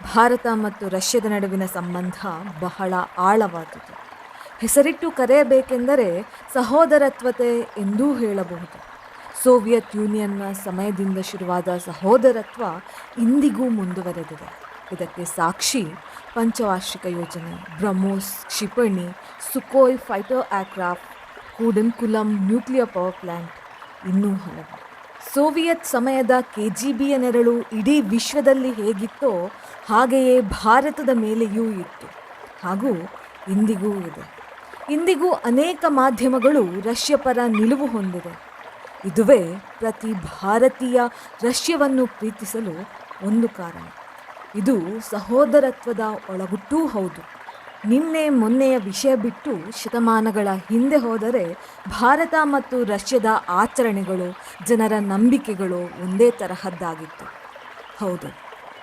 ಭಾರತ ಮತ್ತು ರಷ್ಯಾದ ನಡುವಿನ ಸಂಬಂಧ ಬಹಳ ಆಳವಾದುದು. ಹೆಸರಿಟ್ಟು ಕರೆಯಬೇಕೆಂದರೆ ಸಹೋದರತ್ವತೆ ಎಂದೂ ಹೇಳಬಹುದು. ಸೋವಿಯತ್ ಯೂನಿಯನ್ನ ಸಮಯದಿಂದ ಶುರುವಾದ ಸಹೋದರತ್ವ ಇಂದಿಗೂ ಮುಂದುವರೆದಿದೆ. ಇದಕ್ಕೆ ಸಾಕ್ಷಿ ಪಂಚವಾರ್ಷಿಕ ಯೋಜನೆ, ಬ್ರಹ್ಮೋಸ್ ಕ್ಷಿಪಣಿ, Sukhoi fighter aircraft, Kudankulam nuclear power plant, ಇನ್ನೂ ಹಲವು. ಸೋವಿಯತ್ ಸಮಯದ KGBಯ ನೆರಳು ಇಡೀ ವಿಶ್ವದಲ್ಲಿ ಹೇಗಿತ್ತೋ ಹಾಗೆಯೇ ಭಾರತದ ಮೇಲೆಯೂ ಇತ್ತು, ಹಾಗೂ ಇಂದಿಗೂ ಇದೆ. ಇಂದಿಗೂ ಅನೇಕ ಮಾಧ್ಯಮಗಳು ರಷ್ಯಾ ಪರ ನಿಲುವು ಹೊಂದಿದೆ. ಇದುವೇ ಪ್ರತಿ ಭಾರತೀಯ ರಷ್ಯಾವನ್ನು ಪ್ರೀತಿಸಲು ಒಂದು ಕಾರಣ. ಇದು ಸಹೋದರತ್ವದ ಒಳಗುಟ್ಟೂ ಹೌದು. ನಿನ್ನೆ ಮೊನ್ನೆಯ ವಿಷಯ ಬಿಟ್ಟು ಶತಮಾನಗಳ ಹಿಂದೆ ಹೋದರೆ ಭಾರತ ಮತ್ತು ರಷ್ಯಾದ ಆಚರಣೆಗಳು, ಜನರ ನಂಬಿಕೆಗಳು ಒಂದೇ ತರಹದ್ದಾಗಿತ್ತು. ಹೌದು,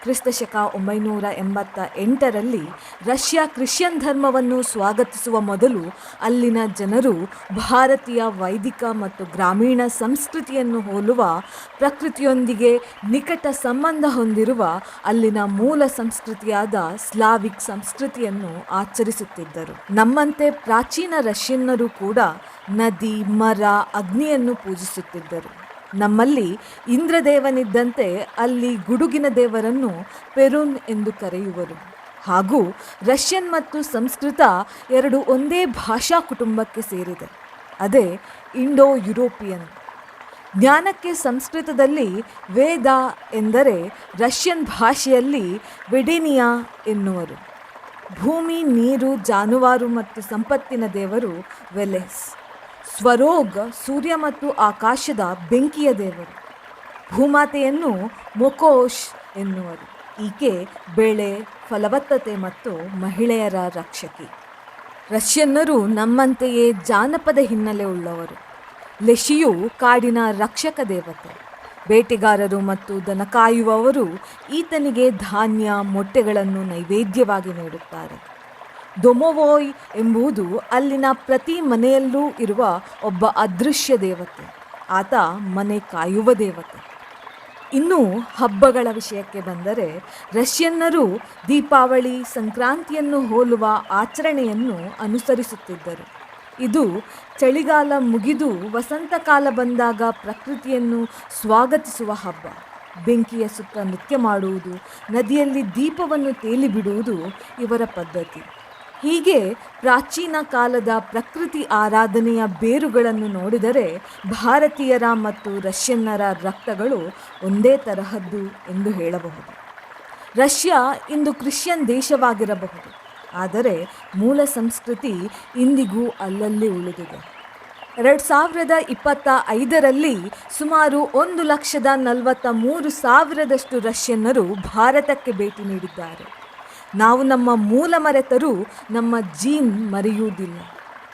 ಕ್ರಿಸ್ತಶಕ 988ರಲ್ಲಿ ರಷ್ಯಾ ಕ್ರಿಶ್ಚಿಯನ್ ಧರ್ಮವನ್ನು ಸ್ವಾಗತಿಸುವ ಮೊದಲು ಅಲ್ಲಿನ ಜನರು ಭಾರತೀಯ ವೈದಿಕ ಮತ್ತು ಗ್ರಾಮೀಣ ಸಂಸ್ಕೃತಿಯನ್ನು ಹೋಲುವ, ಪ್ರಕೃತಿಯೊಂದಿಗೆ ನಿಕಟ ಸಂಬಂಧ ಹೊಂದಿರುವ ಅಲ್ಲಿನ ಮೂಲ ಸಂಸ್ಕೃತಿಯಾದ ಸ್ಲಾವಿಕ್ ಸಂಸ್ಕೃತಿಯನ್ನು ಆಚರಿಸುತ್ತಿದ್ದರು. ನಮ್ಮಂತೆ ಪ್ರಾಚೀನ ರಷ್ಯನ್ನರು ಕೂಡ ನದಿ, ಮರ, ಅಗ್ನಿಯನ್ನು ಪೂಜಿಸುತ್ತಿದ್ದರು. ನಮ್ಮಲ್ಲಿ ಇಂದ್ರದೇವನಿದ್ದಂತೆ ಅಲ್ಲಿ ಗುಡುಗಿನ ದೇವರನ್ನು ಪೆರುನ್ ಎಂದು ಕರೆಯುವರು. ಹಾಗೂ ರಷ್ಯನ್ ಮತ್ತು ಸಂಸ್ಕೃತ ಎರಡು ಒಂದೇ ಭಾಷಾ ಕುಟುಂಬಕ್ಕೆ ಸೇರಿದೆ. ಅದೇ ಇಂಡೋ ಯುರೋಪಿಯನ್. ಜ್ಞಾನಕ್ಕೆ ಸಂಸ್ಕೃತದಲ್ಲಿ ವೇದ ಎಂದರೆ ರಷ್ಯನ್ ಭಾಷೆಯಲ್ಲಿ ವೆಡೆನಿಯಾ ಎನ್ನುವರು. ಭೂಮಿ, ನೀರು, ಜಾನುವಾರು ಮತ್ತು ಸಂಪತ್ತಿನ ದೇವರು ವೆಲೆಸ್. ಸ್ವರೋಗ್ ಸೂರ್ಯ ಮತ್ತು ಆಕಾಶದ ಬೆಂಕಿಯ ದೇವರು. ಭೂಮಾತೆಯನ್ನು ಮೊಕೋಶ್ ಎನ್ನುವರು. ಈಕೆ ಬೆಳೆ, ಫಲವತ್ತತೆ ಮತ್ತು ಮಹಿಳೆಯರ ರಕ್ಷಕಿ. ರಷ್ಯನ್ನರು ನಮ್ಮಂತೆಯೇ ಜಾನಪದ ಹಿನ್ನೆಲೆ ಉಳ್ಳವರು. ಲೆಶಿಯು ಕಾಡಿನ ರಕ್ಷಕ ದೇವತೆ. ಬೇಟೆಗಾರರು ಮತ್ತು ದನ ಕಾಯುವವರು ಈತನಿಗೆ ಧಾನ್ಯ, ಮೊಟ್ಟೆಗಳನ್ನು ನೈವೇದ್ಯವಾಗಿ ನೀಡುತ್ತಾರೆ. ದೊಮೊವೋಯ್ ಎಂಬುದು ಅಲ್ಲಿನ ಪ್ರತಿ ಮನೆಯಲ್ಲೂ ಇರುವ ಒಬ್ಬ ಅದೃಶ್ಯ ದೇವತೆ. ಆತ ಮನೆ ಕಾಯುವ ದೇವತೆ. ಇನ್ನು ಹಬ್ಬಗಳ ವಿಷಯಕ್ಕೆ ಬಂದರೆ ರಷ್ಯನ್ನರು ದೀಪಾವಳಿ, ಸಂಕ್ರಾಂತಿಯನ್ನು ಹೋಲುವ ಆಚರಣೆಯನ್ನು ಅನುಸರಿಸುತ್ತಿದ್ದರು. ಇದು ಚಳಿಗಾಲ ಮುಗಿದು ವಸಂತಕಾಲ ಬಂದಾಗ ಪ್ರಕೃತಿಯನ್ನು ಸ್ವಾಗತಿಸುವ ಹಬ್ಬ. ಬೆಂಕಿಯ ಸುತ್ತ ನೃತ್ಯ ಮಾಡುವುದು, ನದಿಯಲ್ಲಿ ದೀಪವನ್ನು ತೇಲಿ ಬಿಡುವುದು ಇವರ ಪದ್ಧತಿ. ಹೀಗೆ ಪ್ರಾಚೀನ ಕಾಲದ ಪ್ರಕೃತಿ ಆರಾಧನೆಯ ಬೇರುಗಳನ್ನು ನೋಡಿದರೆ ಭಾರತೀಯರ ಮತ್ತು ರಷ್ಯನ್ನರ ರಕ್ತಗಳು ಒಂದೇ ತರಹದ್ದು ಎಂದು ಹೇಳಬಹುದು. ರಷ್ಯಾ ಇಂದು ಕ್ರಿಶ್ಚಿಯನ್ ದೇಶವಾಗಿರಬಹುದು, ಆದರೆ ಮೂಲ ಸಂಸ್ಕೃತಿ ಇಂದಿಗೂ ಅಲ್ಲಲ್ಲಿ ಉಳಿದಿದೆ. 2025ರಲ್ಲಿ ಸುಮಾರು 1,43,000 ರಷ್ಯನ್ನರು ಭಾರತಕ್ಕೆ ಭೇಟಿ ನೀಡಿದ್ದಾರೆ. ನಾವು ನಮ್ಮ ಮೂಲ ಮರೆತರೂ ನಮ್ಮ ಜೀನ್ ಮರೆಯುವುದಿಲ್ಲ.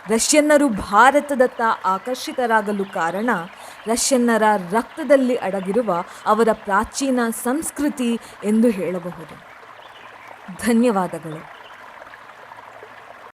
ರಷ್ಯನ್ನರು ಭಾರತದತ್ತ ಆಕರ್ಷಿತರಾಗಲು ಕಾರಣ ರಷ್ಯನ್ನರ ರಕ್ತದಲ್ಲಿ ಅಡಗಿರುವ ಅವರ ಪ್ರಾಚೀನ ಸಂಸ್ಕೃತಿ ಎಂದು ಹೇಳಬಹುದು. ಧನ್ಯವಾದಗಳು.